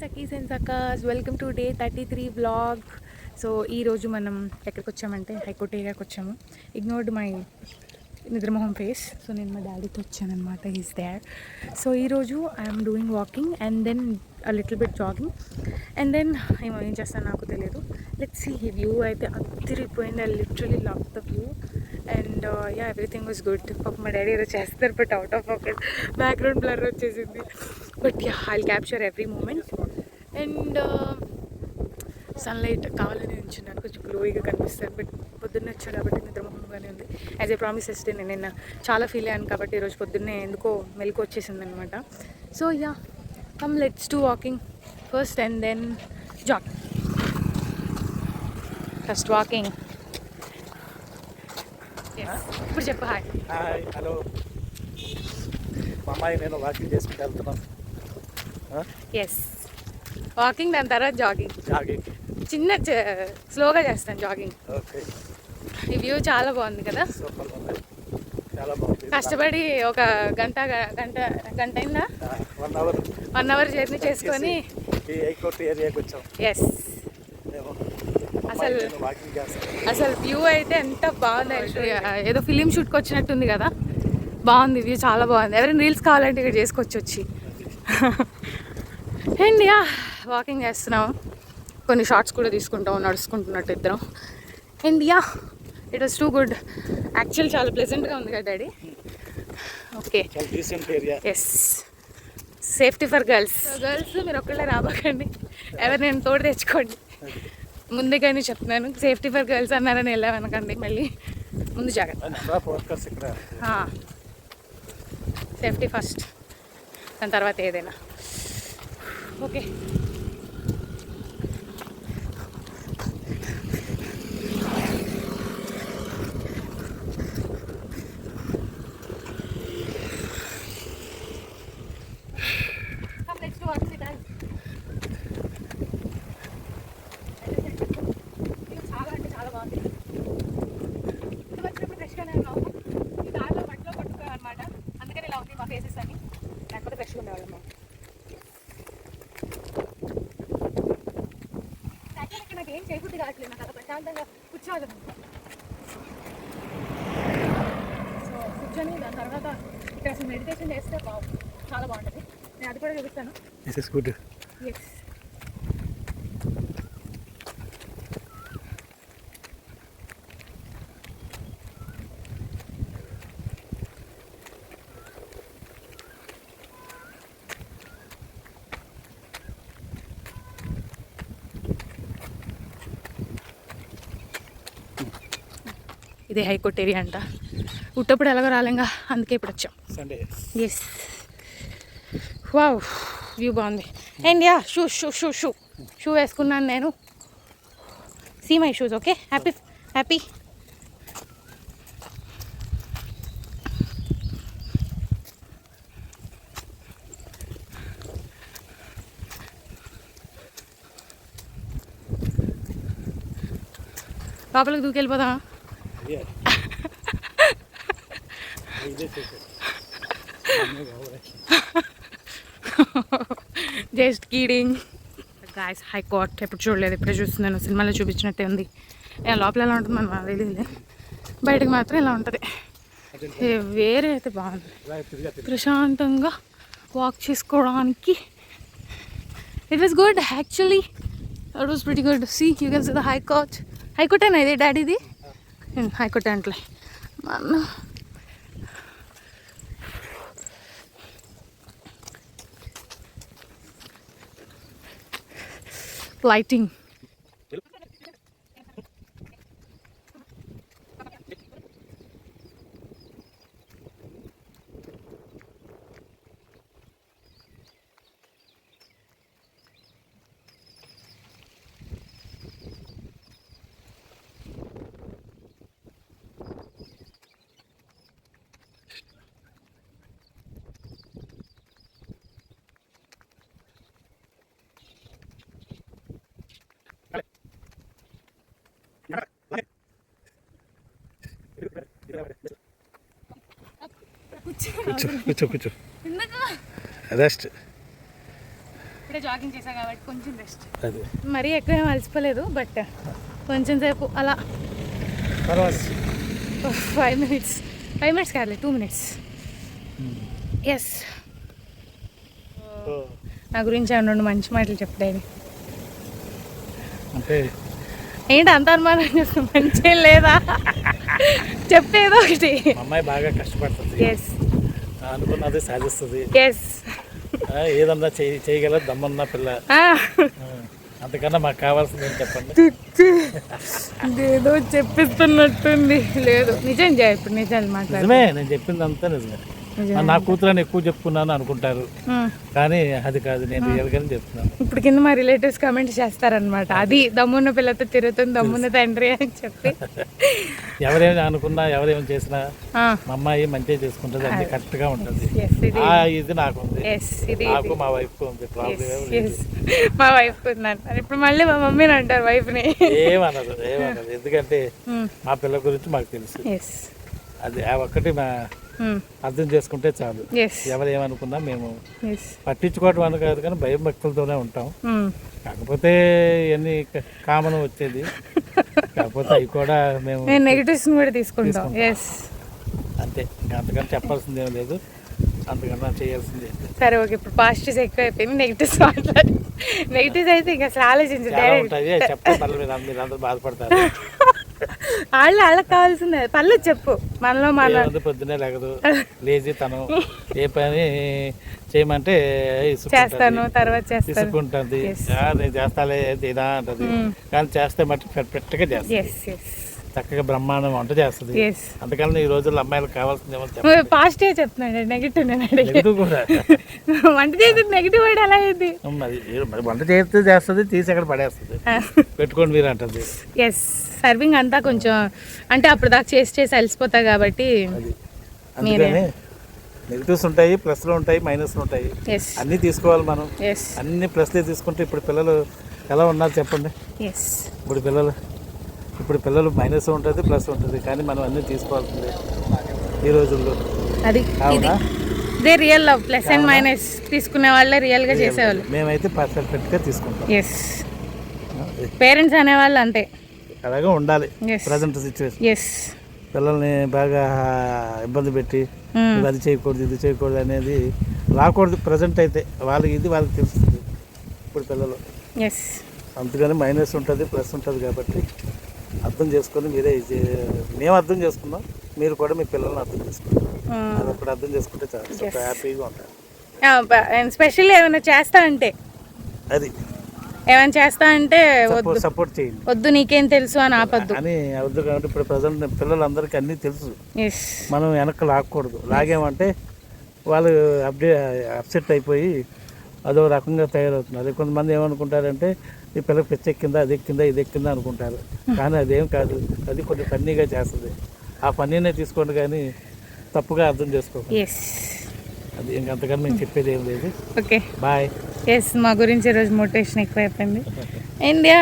Sakhi's and సకాస్, welcome to day 33 vlog. So ఈరోజు మనం ఎక్కడికి వచ్చామంటే హైకోర్ట్ ఏరియాకి వచ్చాము. ఇగ్నోర్డ్ మై నిద్రమోహం ఫేస్. సో నేను మా డాడీతో వచ్చాను అనమాట. He's there. సో ఈరోజు I'm doing walking and then little bit jogging and then ఏం చేస్తాను నాకు తెలియదు. Let's see. వ్యూ అయితే అదిరిపోయింది. I literally love the view and yeah everything was good. పాప మా డాడీ ఏదో చేస్తారు but out of focus, background blur వచ్చేసింది. But yeah I'll capture every moment and sunlight కావాలని ఉంచున్నాను, కొంచెం గ్లోయిగా కనిపిస్తాను. బట్ పొద్దున్నే వచ్చాను కాబట్టి నిద్రమోహంగానే ఉంది. యాజ్ ఏ ప్రామిస్ చేస్తే నేను నిన్న చాలా ఫీల్ అయ్యాను కాబట్టి ఈరోజు పొద్దున్నే ఎందుకో మెలకు వచ్చేసింది అనమాట. So yeah come let's do walking first and then jogging. First walking. ఇప్పుడు చెప్పు హాయ్. Hi, hello. మా అమ్మాయి నేను వాకింగ్ చేసుకుంటూ వెళ్తున్నాం. ఎస్, వాకింగ్, దాని తర్వాత జాగింగ్. జాగింగ్ చిన్న స్లోగా చేస్తాను జాగింగ్. ఓకే. ఈ వ్యూ చాలా బాగుంది కదా. సూపర్ ఉంది, చాలా బాగుంది. కష్టపడి ఒక గంట అయిందా, 1 అవర్ 1 అవర్ జర్నీ చేసుకొని ఈ హైకోర్ట్ ఏరియాకి వచ్చాం. ఎస్, అసలు వ్యూ అయితే ఎంత బాగుంది. ఏదో ఫిలిం షూట్కి వచ్చినట్టుంది కదా. బాగుంది వ్యూ, చాలా బాగుంది. ఎవరైనా రీల్స్ కావాలంటే ఇక్కడ చేసుకోవచ్చు వచ్చి. అండ్ యా వాకింగ్ చేస్తున్నాము, కొన్ని షార్ట్స్ కూడా తీసుకుంటాము నడుచుకుంటున్నట్టు ఇద్దరం. And yeah it was too good. Actual చాలా ప్లెజెంట్గా ఉంది కదా daddy. Okay, yes. Safety for girls. మీరు ఒక్కళ్ళే రాబోకండి, ఎవరినైనా తోడు తెచ్చుకోండి. ముందుగానే చెప్తున్నాను, సేఫ్టీ ఫర్ గర్ల్స్ అన్నారని వెళ్ళామనకండి, మళ్ళీ ముందు జాగ్రత్త. సేఫ్టీ ఫస్ట్, దాని తర్వాత ఏదైనా. ఓకే, ఏం చేయబుద్ధి కావట్లేదు, నాకు అలా ప్రశాంతంగా కూర్చోవాలి. సో కూర్చొని దాని తర్వాత ఇక్కడ అసలు మెడిటేషన్ చేస్తే చాలా బాగుంటుంది. నేను అది కూడా చూపిస్తాను. ఎస్, ఇదే హైకోర్ట్ ఏరియా అంట. ఉట్టప్పుడు ఎలాగో రాలేంగా, అందుకే ఇప్పుడు వచ్చాం. ఎస్, వావ్ వ్యూ బాగుంది. And yeah shoe shoe shoe shoe shoe వేసుకున్నాను నేను. See my shoes. Okay, happy happy. లోపలికి దూకెళ్ళిపోదామా? Just kidding guys. హైకోర్ట్ ఎప్పుడు చూడలేదు, ఇప్పుడే చూస్తున్నాను. సినిమాలో చూపించినట్టే ఉంది. లోపల ఎలా ఉంటుంది మనం తెలియదులే, బయటకు మాత్రం ఇలా ఉంటుంది. వేరే అయితే బాగుంది, ప్రశాంతంగా వాక్ చేసుకోవడానికి. It was good actually. It was pretty good. See you can see the high court. High court అయినా ఇదే డాడీది? హైకోర్ట్ అంటే మన లైటింగ్. కూర్చో రెస్ట్. ఇప్పుడే జాగింగ్ చేశా కాబట్టి కొంచెం రెస్ట్. అది మరీ ఎక్కువ ఏం అలసిపోలేదు, బట్ కొంచెం సేపు అలా. పర్వాలేదు. 5 minutes, 5 minutes కాదులే, 2 minutes. ఎస్, నా గురించి ఏమన్నా 2 మంచి మాటలు చెప్తాయి. అంటే ఏంటి అంత అనుమానం చేస్తాం, మంచి లేదా చెప్పేదో ఒకటి. అమ్మాయి బాగా కష్టపడుతుంది, ఎస్ అనుకున్నది సాధిస్తుంది, ఎస్ ఏదన్నా చేయగల దమ్మన్న పిల్ల. అంతకన్నా మాకు కావాల్సింది ఏం చెప్పండి. ఏదో చెప్పిస్తున్నట్టుంది. లేదు, నిజం చేయ, ఇప్పుడు నిజాలు మాట్లాడు. నిజమే, నేను చెప్పిందంతా నిజమే. నా కూతురని ఎక్కువ చెప్పుకున్నాను అనుకుంటారు, కానీ అది కాదు, నేను రియల్గానే చెప్తున్నాను. ఇప్పుడు కింద మా రిలేటివ్స్ కామెంట్స్ చేస్తారనమాట, అది దమ్మున్న పిల్లతో తిరుగుతుంది, దమ్మున్న తండ్రి అని చెప్పి. ఎవరేమి అనుకున్నా, ఎవరేమి చేసినా మా అమ్మాయి మంచిగా చేసుకుంటుంది, అన్ని కరెక్ట్ గా ఉంటుంది. ఇది నాకు ఉంది, నాకు మా వైఫ్ ఉంది. మా వైఫ్ ఉందంటారు, ఇప్పుడు మళ్ళీ మా మమ్మీని అంటారు వైఫ్ ని. ఏమనదు, ఎందుకంటే మా పిల్ల గురించి మాకు తెలుసు. అది ఆ ఒక్కటి మా అర్థం చేసుకుంటే చాలు. ఎవరు ఏమనుకున్నా మేము పట్టించుకోవటం అని కాదు, కానీ భయం భక్తులతోనే ఉంటాం. కాకపోతే ఇవన్నీ కామన్ వచ్చేది, కాకపోతే అవి కూడా మేము నెగటివ్స్ కూడా తీసుకుంటాం. అంతే, అంతకన్నా చెప్పాల్సింది ఏం లేదు, అంతకన్నా చేయాల్సింది. సరే ఓకే, ఇప్పుడు పాజిటివ్స్ ఎక్కువ అయిపోయింది, నెగిటివ్స్ మాట్లాడి. నెగిటివ్స్ అయితే ఇంకా అసలు ఆలోచించాలి, చెప్తే మళ్ళీ మీరు అందరూ బాధపడతారు. వాళ్ళకి కావాల్సిందే పర్లేదు చెప్పు. మనలో పొద్దునే లేకదు, లేజీ తనం, ఏ పని చేయమంటే చేస్తాను, తర్వాత తీసుకుంటుంది. నేను చేస్తాలే తినా అంటది, కానీ చేస్తే మట్టి పెట్టగా చేస్తాను, చక్కగా బ్రహ్మాండం వంట చేస్తుంది. అందుకని ఈ రోజుల్లో అమ్మాయిలకు కావాల్సింది పాజిటివ్ చెప్తున్నాడు, నెగిటివ్ కూడా. వంట చేసి నెగిటివ్ వర్డ్ ఎలా అయింది? వంట చేస్తే చేస్తుంది, తీసి ఎక్కడ పడేస్తుంది, పెట్టుకోండి మీరు అంటుంది. ఎస్, సర్వింగ్ అంతా కొంచెం అంటే అప్పుడు దాకా చేసి అలసిపోతా కాబట్టి. అందుకని నెగిటివ్స్ ఉంటాయి, ప్లస్లు ఉంటాయి, మైనస్లు ఉంటాయి, అన్నీ తీసుకోవాలి మనం. అన్ని ప్లస్లే తీసుకుంటే ఇప్పుడు పిల్లలు ఎలా ఉన్నారు చెప్పండి. ఇప్పుడు పిల్లలు మైనస్ ఉంటుంది, ప్లస్ ఉంటుంది, కానీ మనం అన్నీ తీసుకోవాల్సిందే ఈ రోజుల్లో. అది ఇదే real love, plus and minus తీసుకునే వాళ్ళే రియల్ గా చేసేవాళ్ళు. మేమైతే పర్ఫెక్ట్ గా తీసుకుంటాం. పేరెంట్స్ అనేవాళ్ళు అంతే, అలాగే ఉండాలి. ప్రజెంట్ సిచ్యువేషన్ పిల్లల్ని బాగా ఇబ్బంది పెట్టి అది చేయకూడదు, ఇది చేయకూడదు అనేది రాకూడదు. ప్రజెంట్ అయితే వాళ్ళకి తెలుస్తుంది ఇప్పుడు పిల్లలు. అందుకని మైనస్ ఉంటుంది, ప్లస్ ఉంటుంది, కాబట్టి అర్థం చేసుకొని మీరే మేము అర్థం చేసుకున్నాం, మీరు కూడా మీ పిల్లల్ని అర్థం చేసుకుంటాం. అది అప్పుడు అర్థం చేసుకుంటే చాలా హ్యాపీగా ఉంటారు. స్పెషల్లీ ఏమైనా చేస్తా అంటే సపోర్ట్ చేయండి, వద్దు నీకేం తెలుసు అని ఆపద్దు అని వద్దు. కాబట్టి ఇప్పుడు ప్రజెంట్ పిల్లలందరికీ అన్నీ తెలుసు, మనం వెనక్కి లాక్కూడదు. లాగేమంటే వాళ్ళు అప్సెట్ అయిపోయి అదో రకంగా తయారవుతున్నారు. కొంతమంది ఏమనుకుంటారంటే ఈ పిల్లకి పిచ్చెక్కిందా, అది ఎక్కిందా, ఇది ఎక్కిందా అనుకుంటారు, కానీ అదేం కాదు. అది కొన్ని ఫన్నీగా చేస్తుంది, ఆ ఫన్నీనే తీసుకోండి, కానీ తప్పుగా అర్థం చేసుకోండి. అది ఇంకంతకన్నా మేము చెప్పేది ఏం లేదు. Okay, bye. మా గురించి ఈరోజు మోటివేషన్ ఎక్కువ అయిపోయింది. ఇండియా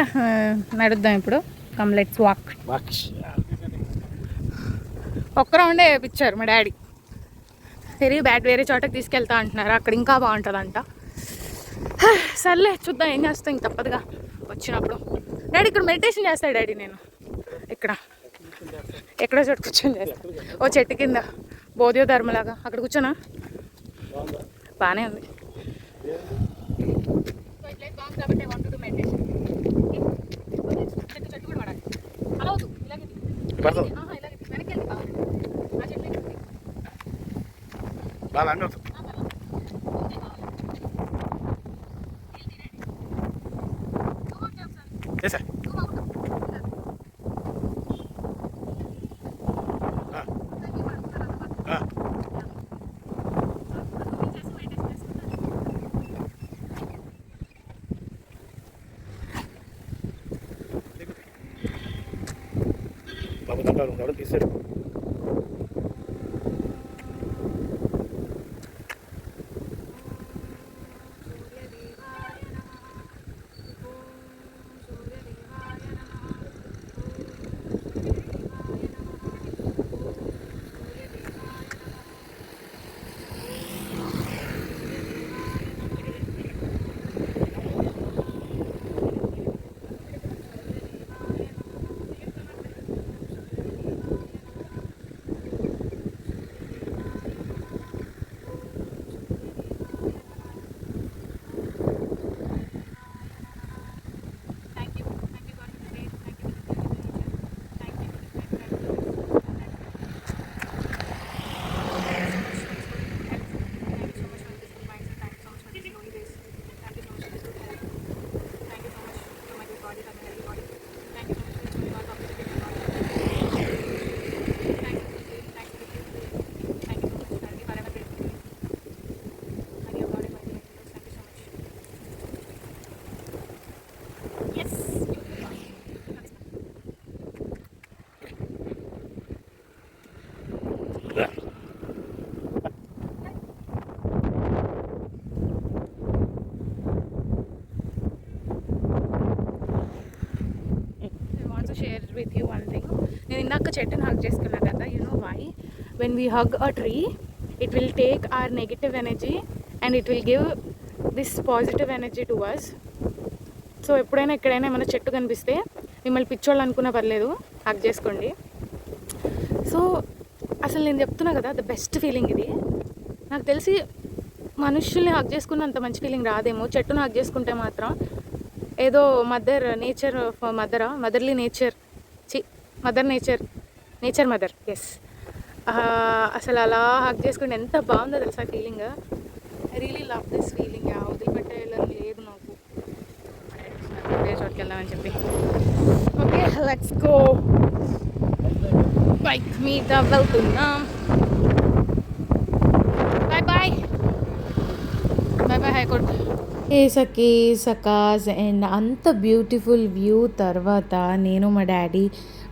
నడుద్దాం ఇప్పుడు. Come let's walk. ఒక్క రౌండే వేయించారు మా డాడీ, వెరీ బ్యాడ్, వేరే చోటకి తీసుకెళ్తా అంటున్నారు, అక్కడ ఇంకా బాగుంటుందంట. సర్లే చూద్దాం, ఏం చేస్తాం, ఇంక తప్పదుగా వచ్చినప్పుడు. డాడీ ఇక్కడ మెడిటేషన్ చేస్తాడు డాడీ. నేను ఎక్కడో చోటు కూర్చొని చేస్తాను, ఓ చెట్టు కింద బోధియో ధర్మలాగా అక్కడ కూర్చోనా, బాగానే ఉంది. బాబు దండాలు ఎవరు తీసాడు. ఒక చెట్టుని హగ్ చేసుకున్నా కదా, you know why? When we hug a tree, it will take our negative energy and it will give this positive energy to us. So ఎప్పుడైనా ఎక్కడైనా ఏమైనా చెట్టు కనిపిస్తే మిమ్మల్ని పిచ్చోళ్ళు అనుకున్నా పర్లేదు, హగ్ చేసుకోండి. సో అసలు నేను చెప్తున్నా కదా, ద బెస్ట్ ఫీలింగ్ ఇది. నాకు తెలిసి మనుషుల్ని హగ్ చేసుకున్నంత మంచి ఫీలింగ్ రాదేమో, చెట్టును హగ్ చేసుకుంటే మాత్రం ఏదో మదర్లీ నేచర్, మదర్ ఎస్, అసలు అలా హగ్ చేసుకుంటే ఎంత బాగుందో తెలుసా feeling. I really love this feeling. వదిలిపెట్టేయాలని లేదు నాకు, వేరే చోటుకి వెళ్దామని చెప్పి. Okay, let's go. బైక్ మీద వెళ్తున్నాం. Bye high court. సకాజ్ అండ్ అంత బ్యూటిఫుల్ వ్యూ తర్వాత నేను మా డాడీ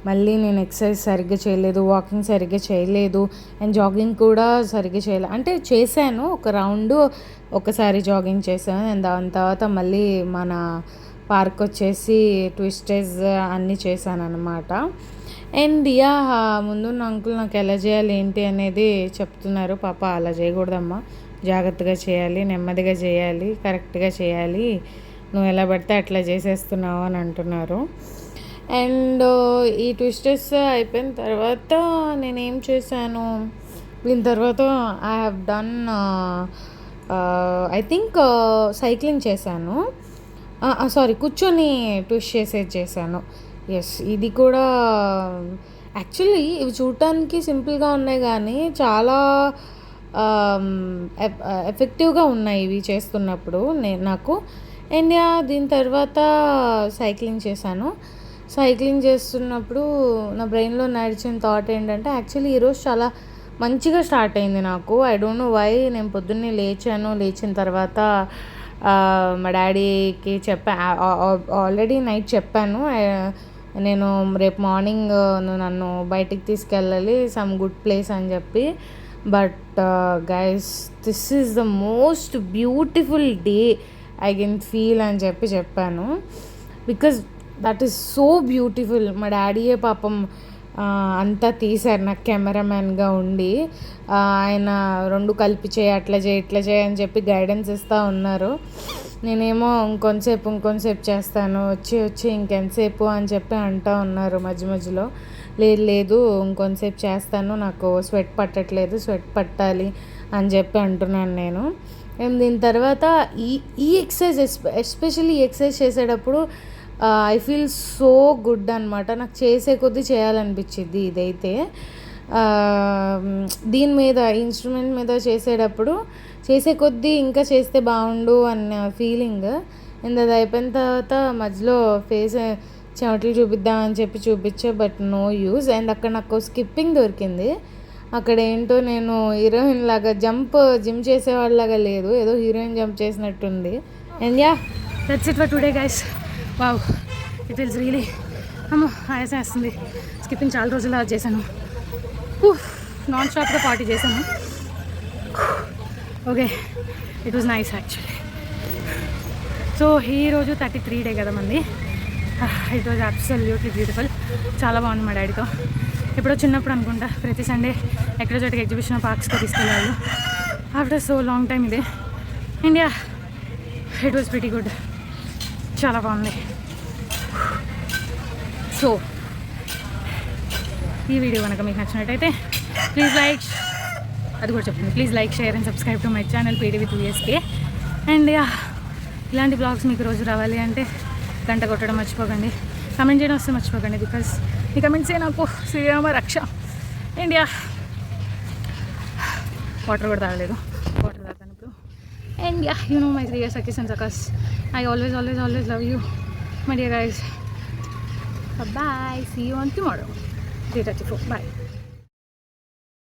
మళ్ళీ నేను ఎక్సర్సైజ్ సరిగ్గా చేయలేదు, వాకింగ్ సరిగ్గా చేయలేదు అండ్ జాగింగ్ కూడా సరిగ్గా చేయలేదు. అంటే చేశాను ఒక రౌండ్, ఒకసారి జాగింగ్ చేశాను అండ్ దాని తర్వాత మళ్ళీ మన పార్క్ వచ్చేసి ట్విస్టర్స్ అన్నీ చేశాను అనమాట. అండ్ ముందున్న అంకుల్ నాకు ఎలా చేయాలి ఏంటి అనేది చెప్తున్నారు. పాప అలా చేయకూడదమ్మా, జాగ్రత్తగా చేయాలి, నెమ్మదిగా చేయాలి, కరెక్ట్గా చేయాలి, నువ్వు ఎలా పడితే అట్లా చేసేస్తున్నావు అని అంటున్నారు. అండ్ ఈ ట్విస్టర్స్ అయిపోయిన తర్వాత నేనేం చేశాను, దీని తర్వాత I have done I think cycling చేశాను. కూర్చొని ట్విస్ట్ చేశాను. ఎస్, ఇది కూడా యాక్చువల్లీ ఇవి చూడటానికి సింపుల్గా ఉన్నాయి కానీ చాలా ఎఫెక్టివ్గా ఉన్నాయి ఇవి చేస్తున్నప్పుడు నాకు. అండ్ దీని తర్వాత సైక్లింగ్ చేశాను. సైక్లింగ్ చేస్తున్నప్పుడు నా బ్రెయిన్లో నడిచిన థాట్ ఏంటంటే, యాక్చువల్లీ ఈరోజు చాలా మంచిగా స్టార్ట్ అయింది నాకు. I don't know why. నేను పొద్దున్నే లేచిన తర్వాత మా డాడీకి ఆల్రెడీ నైట్ చెప్పాను, నేను రేపు మార్నింగ్ నన్ను బయటికి తీసుకెళ్ళాలి సమ్ గుడ్ ప్లేస్ అని చెప్పి. But guys, this is the most beautiful day I can feel అని చెప్పాను. Because that is so beautiful. మా డాడీయే పాపం అంతా తీశారు నాకు కెమెరామ్యాన్గా ఉండి. ఆయన రెండు కలిపి అట్లా చేయి ఇట్లా చేయి అని చెప్పి గైడెన్స్ ఇస్తూ ఉన్నారు. నేనేమో ఇంకొంతసేపు చేస్తాను, వచ్చి ఇంకెంతసేపు అని చెప్పి అంటూ ఉన్నారు మధ్యలో. లేదు ఇంకొంతసేపు చేస్తాను, నాకు స్వెట్ పట్టాలి అని చెప్పి అంటున్నాను నేను. దీని తర్వాత ఈ ఎక్సర్సైజ్ ఎస్పెషల్లీ ఈ ఎక్సర్సైజ్ చేసేటప్పుడు ఐ ఫీల్ సో గుడ్ అనమాట. నాకు చేసే కొద్దీ చేయాలనిపించింది ఇదైతే. దీని మీద ఇన్స్ట్రుమెంట్ మీద చేసేటప్పుడు చేసే కొద్దీ ఇంకా చేస్తే బాగుండు అన్న ఫీలింగ్. అండ్ అది అయిపోయిన తర్వాత మధ్యలో ఫేస్ చెమటలు చూపిద్దామని చెప్పి చూపించా, బట్ నో యూజ్. అండ్ అక్కడ నాకు స్కిప్పింగ్ దొరికింది. అక్కడ ఏంటో నేను హీరోయిన్ లాగా జిమ్ చేసేవాళ్ళలాగా లేదు, ఏదో హీరోయిన్ జంప్ చేసినట్టుంది. And that's it for today guys. Wow, it is really ఆయాసం వేస్తుంది. స్కిప్పింగ్ చాలా రోజులు చేశాను, నాన్ స్టాప్గా పార్టీ చేశాను. Okay, it was nice actually. So ఈరోజు 33 డే కదా మంది. It was absolutely beautiful. చాలా బాగుంది. మా డాడీతో ఎప్పుడో చిన్నప్పుడు అనుకుంటా ప్రతి సండే ఎక్కడో చోటకి ఎగ్జిబిషన్ పార్క్స్కి తీసుకెళ్ళాలి. ఆఫ్టర్ సో లాంగ్ టైమ్ ఇదే. India, it was pretty good. చాలా బాగుంది. సో ఈ వీడియో కనుక మీకు నచ్చినట్టయితే please like share and subscribe to my channel PD with USK. And ఇలాంటి బ్లాగ్స్ మీకు రోజు రావాలి అంటే గంట కొట్టడం మర్చిపోకండి, కమెంట్ చేయడం వస్తే మర్చిపోకండి. బికాస్ ఈ కమెంట్సే నాకు శ్రీరామ రక్ష. ఇండియా, వాటర్ కూడా తాగలేదు, వాటర్ తాగాను ఇప్పుడు. And you know my 3 years Sakis and Sakas. I always love you, my dear guys. Bye. See you on tomorrow. Day 34. Bye.